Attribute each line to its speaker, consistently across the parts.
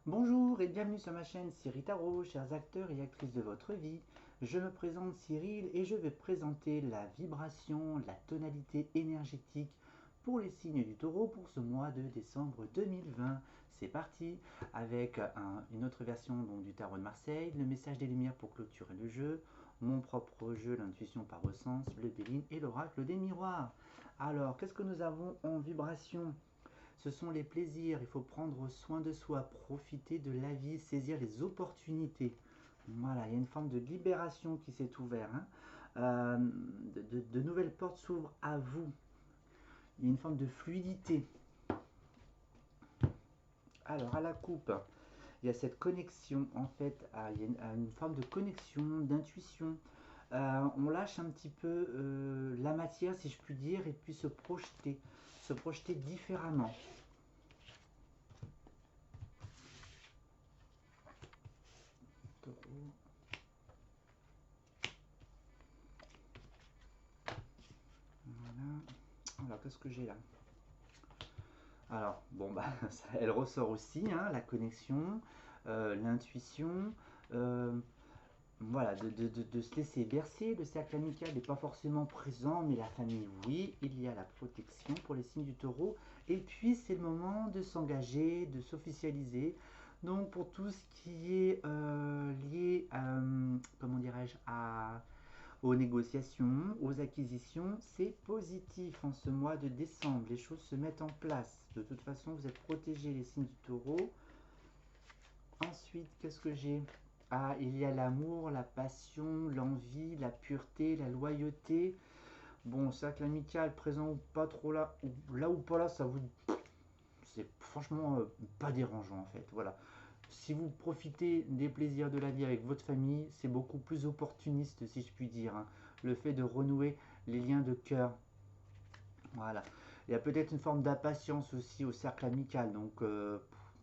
Speaker 1: Bonjour et bienvenue sur ma chaîne Cyril Tarot, chers acteurs et actrices de votre vie. Je me présente Cyril et je vais présenter la vibration, la tonalité énergétique pour les signes du taureau pour ce mois de décembre 2020. C'est parti avec une autre version donc, du tarot de Marseille, le message des lumières pour clôturer le jeu, mon propre jeu, l'intuition par vos sens, le Béline et l'oracle des miroirs. Alors, qu'est-ce que nous avons en vibration? Ce sont les plaisirs, il faut prendre soin de soi, profiter de la vie, saisir les opportunités. Voilà, il y a une forme de libération qui s'est ouverte. Hein. De nouvelles portes s'ouvrent à vous. Il y a une forme de fluidité. Alors, à la coupe, il y a cette connexion, en fait, il y a une forme de connexion, d'intuition. On lâche un petit peu la matière, si je puis dire, et puis se projeter différemment. Voilà. Alors, qu'est-ce que j'ai là? Alors, bon, bah, elle ressort aussi, hein, la connexion, l'intuition, euh, voilà, de se laisser bercer. Le cercle amical n'est pas forcément présent, mais la famille, oui. Il y a la protection pour les signes du taureau. Et puis, c'est le moment de s'engager, de s'officialiser. Donc, pour tout ce qui est lié, comment dirais-je, aux négociations, aux acquisitions, c'est positif en ce mois de décembre. Les choses se mettent en place. De toute façon, vous êtes protégés, les signes du taureau. Ensuite, qu'est-ce que j'ai? Ah, il y a l'amour, la passion, l'envie, la pureté, la loyauté. Bon, cercle amical, présent ou pas trop là, ou pas là, ça vous. C'est franchement pas dérangeant en fait. Voilà. Si vous profitez des plaisirs de la vie avec votre famille, c'est beaucoup plus opportuniste, si je puis dire. Hein. Le fait de renouer les liens de cœur. Voilà. Il y a peut-être une forme d'impatience aussi au cercle amical, donc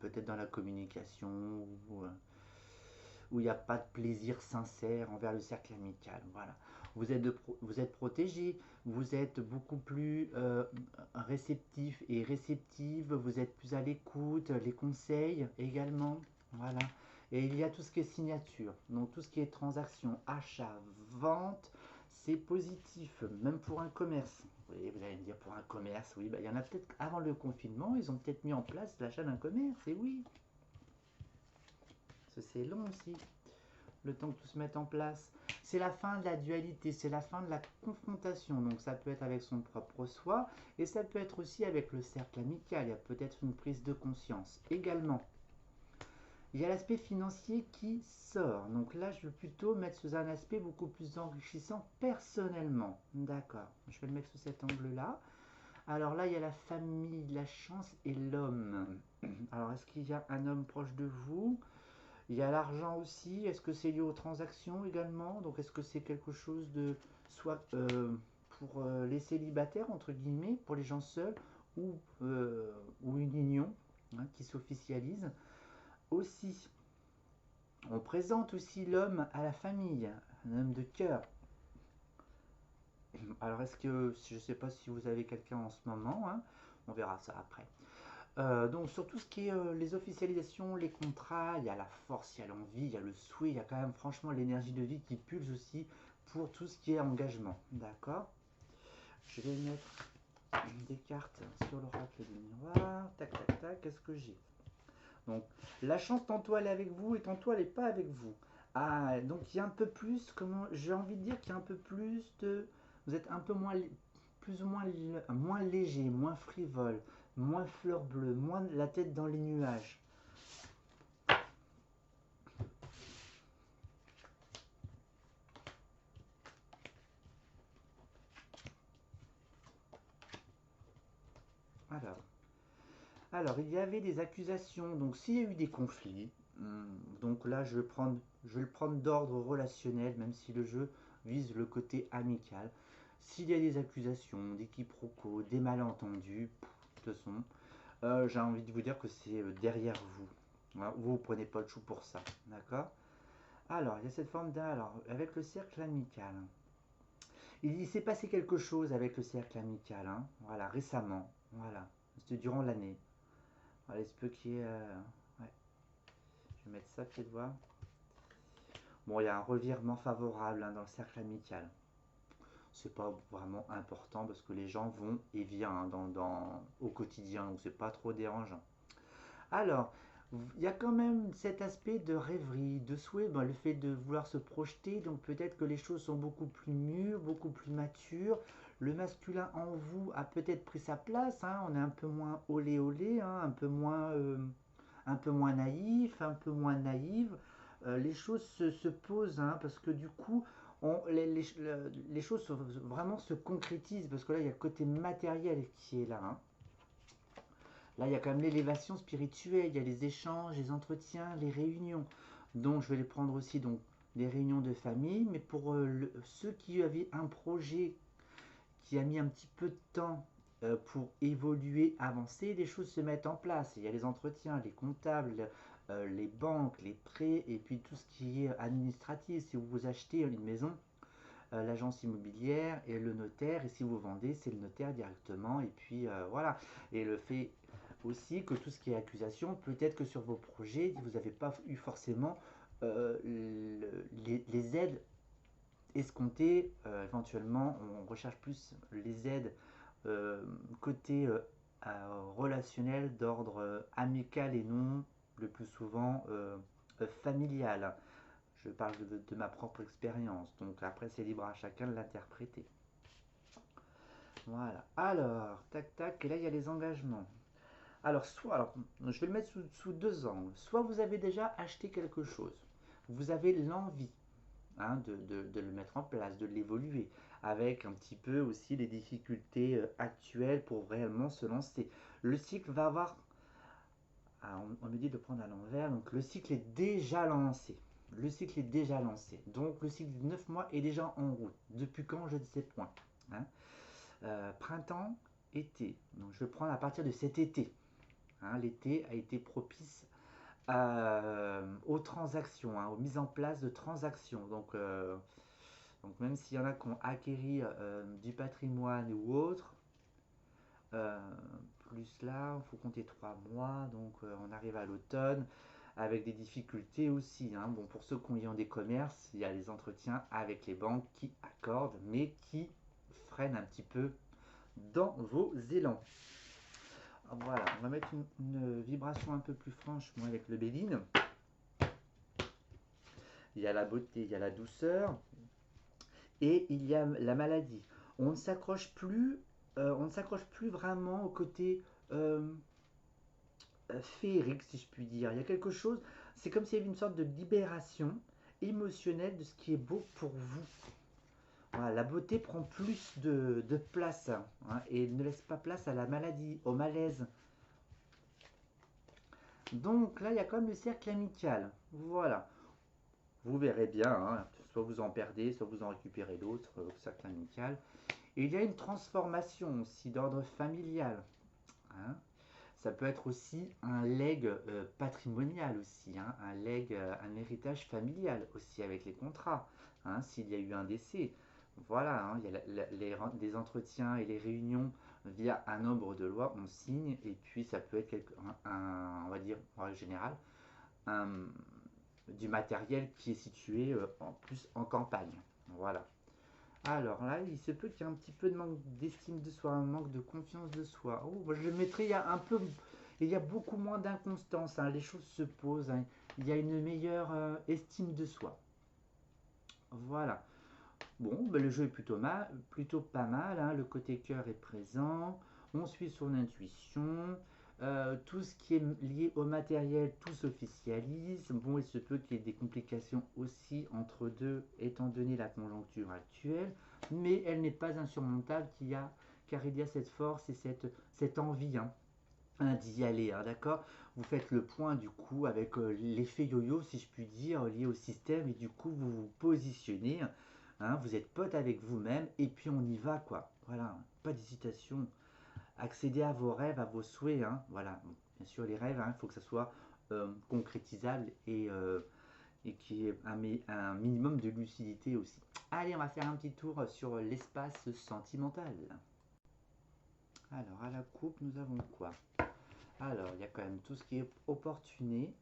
Speaker 1: peut-être dans la communication où il n'y a pas de plaisir sincère envers le cercle amical. Voilà. Vous êtes protégé, vous êtes beaucoup plus réceptif et réceptive, vous êtes plus à l'écoute, les conseils également. Voilà. Et il y a tout ce qui est signature, donc tout ce qui est transaction, achat, vente, c'est positif, même pour un commerce. Oui, vous allez me dire pour un commerce, oui, bah, il y en a peut-être avant le confinement, ils ont peut-être mis en place l'achat d'un commerce, et oui, c'est long aussi le temps que tout se mette en place. C'est la fin de la dualité, c'est la fin de la confrontation. Donc ça peut être avec son propre soi et ça peut être aussi avec le cercle amical. Il y a peut-être une prise de conscience également. Il y a l'aspect financier qui sort. Donc là, je veux plutôt mettre sous un aspect beaucoup plus enrichissant personnellement. D'accord, je vais le mettre sous cet angle-là. Alors là, il y a la famille, la chance et l'homme. Alors, est-ce qu'il y a un homme proche de vous? Il y a l'argent aussi. Est-ce que c'est lié aux transactions également? Donc est-ce que c'est quelque chose de soit pour les célibataires, entre guillemets, pour les gens seuls, ou une union hein, qui s'officialise? Aussi, on présente aussi l'homme à la famille, un homme de cœur. Alors est-ce que, je ne sais pas si vous avez quelqu'un en ce moment, hein, on verra ça après. Donc sur tout ce qui est les officialisations, les contrats, il y a la force, il y a l'envie, il y a le souhait, il y a quand même franchement l'énergie de vie qui pulse aussi pour tout ce qui est engagement. D'accord? Je vais mettre des cartes sur l'oracle du miroir. Tac, tac, tac, qu'est-ce que j'ai? Donc la chance tantôt elle est avec vous et tantôt elle n'est pas avec vous. Ah, donc il y a un peu plus, comment, j'ai envie de dire qu'il y a un peu plus de... Vous êtes un peu moins, plus ou moins, moins léger, moins frivole, moins fleur bleue, moins la tête dans les nuages. Alors, alors, il y avait des accusations, donc s'il y a eu des conflits, donc là je vais le prendre d'ordre relationnel, même si le jeu vise le côté amical. S'il y a des accusations, des quiproquos, des malentendus, de toute façon, j'ai envie de vous dire que c'est derrière vous. Voilà, vous ne prenez pas le chou pour ça, d'accord? Alors, il y a cette forme d'un, alors, avec le cercle amical. Il s'est passé quelque chose avec le cercle amical, hein, voilà, récemment, voilà, c'était durant l'année. Voilà, il se peut qu'il y ait. Ouais. vais mettre ça, pied de voir. Bon, il y a un revirement favorable dans le cercle amical. C'est pas vraiment important parce que les gens vont et viennent au quotidien, donc c'est pas trop dérangeant. Alors, il y a quand même cet aspect de rêverie, de souhait, le fait de vouloir se projeter, donc peut-être que les choses sont beaucoup plus mûres, beaucoup plus matures. Le masculin en vous a peut-être pris sa place, on est un peu moins olé olé, un peu moins naïf, un peu moins naïve. Les choses se posent, parce que du coup, les choses vraiment se concrétisent, parce que là, il y a le côté matériel qui est là. Là, il y a quand même l'élévation spirituelle, il y a les échanges, les entretiens, les réunions. Donc, je vais les prendre aussi, donc, des réunions de famille. Mais pour ceux qui avaient un projet qui a mis un petit peu de temps pour évoluer, avancer, les choses se mettent en place. Il y a les entretiens, les comptables, les banques, les prêts, et puis tout ce qui est administratif. Si vous achetez une maison, l'agence immobilière et le notaire, et si vous vendez, c'est le notaire directement, et puis voilà. Et le fait aussi que tout ce qui est accusation, peut-être que sur vos projets, vous n'avez pas eu forcément les aides escomptées. Éventuellement, on recherche plus les aides côté relationnel d'ordre amical et non le plus souvent familial. Je parle de ma propre expérience, donc après c'est libre à chacun de l'interpréter. Voilà. Alors, tac tac, et là il y a les engagements. Alors je vais le mettre sous deux angles. Soit vous avez déjà acheté quelque chose, vous avez l'envie de le mettre en place, de l'évoluer, avec un petit peu aussi les difficultés actuelles pour réellement se lancer. Le cycle va avoir, on me dit de prendre à l'envers, donc le cycle est déjà lancé. Le cycle est déjà lancé. Donc le cycle de 9 mois est déjà en route. Depuis quand, je ne sais point. Printemps, été. Donc je vais prendre à partir de cet été. L'été a été propice aux transactions, aux mises en place de transactions. Donc même s'il y en a qui ont acquéri du patrimoine ou autre, plus là, il faut compter 3 mois, donc on arrive à l'automne avec des difficultés aussi. Bon, pour ceux qui ont des commerces, il y a les entretiens avec les banques qui accordent, mais qui freinent un petit peu dans vos élans. Voilà, on va mettre une vibration un peu plus franche, moi, avec le Béline. Il y a la beauté, il y a la douceur, et il y a la maladie. On ne s'accroche plus, vraiment au côté féerique, si je puis dire. Il y a quelque chose, c'est comme s'il y avait une sorte de libération émotionnelle de ce qui est beau pour vous. Voilà, la beauté prend plus de place et ne laisse pas place à la maladie, au malaise. Donc là, il y a quand même le cercle amical. Voilà. Vous verrez bien, soit vous en perdez, soit vous en récupérez d'autres au cercle amical. Et il y a une transformation aussi d'ordre familial. Ça peut être aussi un legs patrimonial aussi, un legs, un héritage familial aussi avec les contrats, s'il y a eu un décès. Voilà, il y a des entretiens et les réunions via un nombre de lois, on signe, et puis ça peut être on va dire en règle générale, du matériel qui est situé en plus en campagne. Voilà. Alors là, il se peut qu'il y ait un petit peu de manque d'estime de soi, un manque de confiance de soi. Oh, moi je le mettrais, il y a beaucoup moins d'inconstance, les choses se posent, il y a une meilleure estime de soi. Voilà. Bon, le jeu est plutôt pas mal, le côté cœur est présent, on suit son intuition, tout ce qui est lié au matériel, tout s'officialise. Bon, il se peut qu'il y ait des complications aussi entre deux, étant donné la conjoncture actuelle, mais elle n'est pas insurmontable car il y a cette force et cette envie d'y aller, d'accord. Vous faites le point du coup avec l'effet yo-yo, si je puis dire, lié au système, et du coup vous vous positionnez, vous êtes pote avec vous-même, et puis on y va, quoi. Voilà, pas d'hésitation. Accéder à vos rêves, à vos souhaits, voilà. Bien sûr, les rêves, il faut que ça soit concrétisable et qu'il y ait un minimum de lucidité aussi. Allez, on va faire un petit tour sur l'espace sentimental. Alors, à la coupe, nous avons quoi? Alors, il y a quand même tout ce qui est opportuné.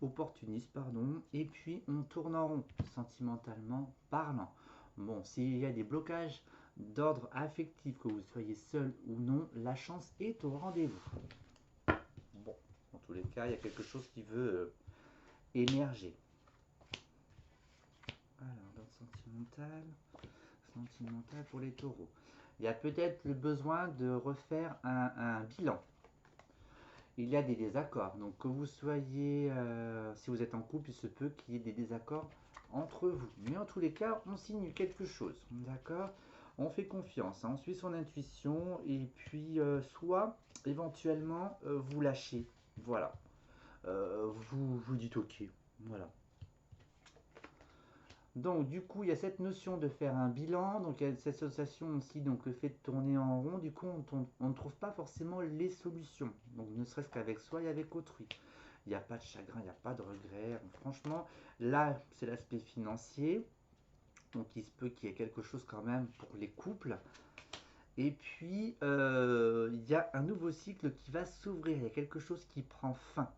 Speaker 1: opportuniste, pardon, et puis on tourne en rond, sentimentalement parlant. Bon, s'il y a des blocages d'ordre affectif, que vous soyez seul ou non, la chance est au rendez-vous. Bon, dans tous les cas, il y a quelque chose qui veut émerger. Alors, dans le sentimental pour les taureaux. Il y a peut-être le besoin de refaire un bilan. Il y a des désaccords. Donc que vous soyez, si vous êtes en couple, il se peut qu'il y ait des désaccords entre vous. Mais en tous les cas, on signe quelque chose. D'accord? On fait confiance, hein, on suit son intuition et puis soit éventuellement vous lâchez. Voilà. Vous dites ok. Voilà. Donc du coup, il y a cette notion de faire un bilan, donc il y a cette association aussi, donc le fait de tourner en rond, du coup on ne trouve pas forcément les solutions, donc ne serait-ce qu'avec soi et avec autrui. Il n'y a pas de chagrin, il n'y a pas de regret, franchement, là c'est l'aspect financier, donc il se peut qu'il y ait quelque chose quand même pour les couples. Et puis il y a un nouveau cycle qui va s'ouvrir, il y a quelque chose qui prend fin.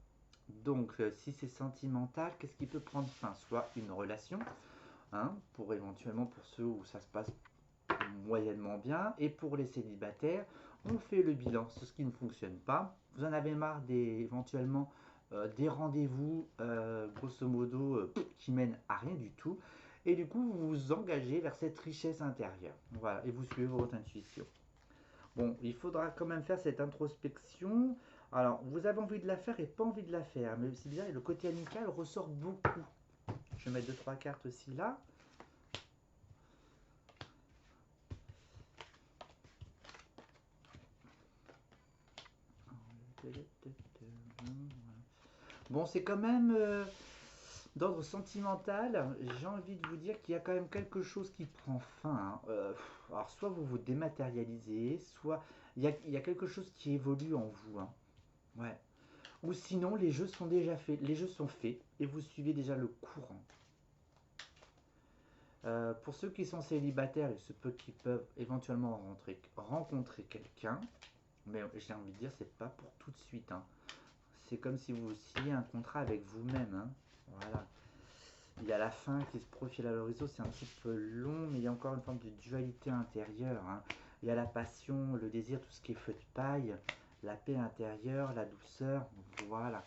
Speaker 1: Donc si c'est sentimental, qu'est-ce qui peut prendre fin? Soit une relation, hein, pour éventuellement pour ceux où ça se passe moyennement bien, et pour les célibataires, on fait le bilan sur ce qui ne fonctionne pas. Vous en avez marre éventuellement des rendez-vous grosso modo qui mènent à rien du tout, et du coup vous vous engagez vers cette richesse intérieure. Voilà, et vous suivez votre intuition. Bon, il faudra quand même faire cette introspection. Alors, vous avez envie de la faire et pas envie de la faire, mais c'est bizarre, le côté amical ressort beaucoup. Je vais mettre 2-3 cartes aussi là. Bon, c'est quand même d'ordre sentimental. J'ai envie de vous dire qu'il y a quand même quelque chose qui prend fin, hein. Alors, soit vous vous dématérialisez, soit il y a quelque chose qui évolue en vous, hein. Ouais. Ou sinon, les jeux sont déjà faits. Les jeux sont faits et vous suivez déjà le courant. Pour ceux qui sont célibataires, il se peut qu'ils peuvent éventuellement rencontrer quelqu'un. Mais j'ai envie de dire, c'est pas pour tout de suite, hein. C'est comme si vous signiez un contrat avec vous-même, hein. Voilà. Il y a la fin qui se profile à l'horizon, c'est un petit peu long, mais il y a encore une forme de dualité intérieure, hein. Il y a la passion, le désir, tout ce qui est feu de paille, la paix intérieure, la douceur, voilà.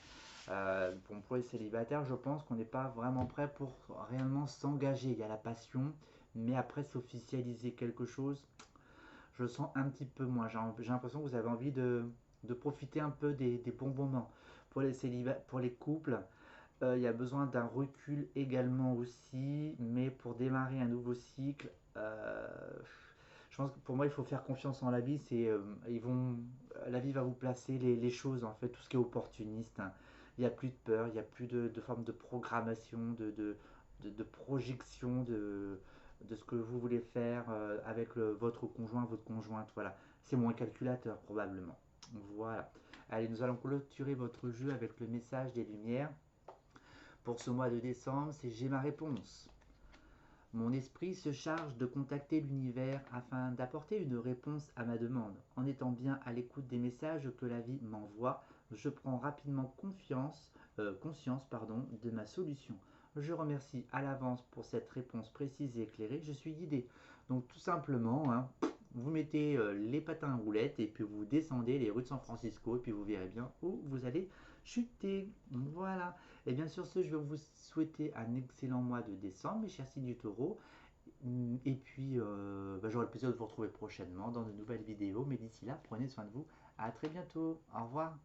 Speaker 1: Bon, pour les célibataires, je pense qu'on n'est pas vraiment prêt pour réellement s'engager. Il y a la passion, mais après s'officialiser quelque chose, je sens un petit peu moins. J'ai l'impression que vous avez envie de profiter un peu des bons moments. Pour les couples, il y a besoin d'un recul également aussi, mais pour démarrer un nouveau cycle, je pense que pour moi, il faut faire confiance en la vie. La vie va vous placer les choses, en fait, tout ce qui est opportuniste, hein. Il n'y a plus de peur, il n'y a plus de forme de programmation, de projection de ce que vous voulez faire avec votre conjoint, votre conjointe. Voilà, c'est moins calculateur probablement. Voilà. Allez, nous allons clôturer votre jeu avec le message des lumières. Pour ce mois de décembre, c'est j'ai ma réponse. Mon esprit se charge de contacter l'univers afin d'apporter une réponse à ma demande. En étant bien à l'écoute des messages que la vie m'envoie, je prends rapidement conscience de ma solution. Je remercie à l'avance pour cette réponse précise et éclairée. Je suis guidé. Donc tout simplement, hein, vous mettez les patins à roulettes et puis vous descendez les rues de San Francisco et puis vous verrez bien où vous allez chuter. Voilà. Et bien sur ce, je vais vous souhaiter un excellent mois de décembre, mes chers signes du taureau. Et puis, j'aurai le plaisir de vous retrouver prochainement dans de nouvelles vidéos. Mais d'ici là, prenez soin de vous. À très bientôt. Au revoir.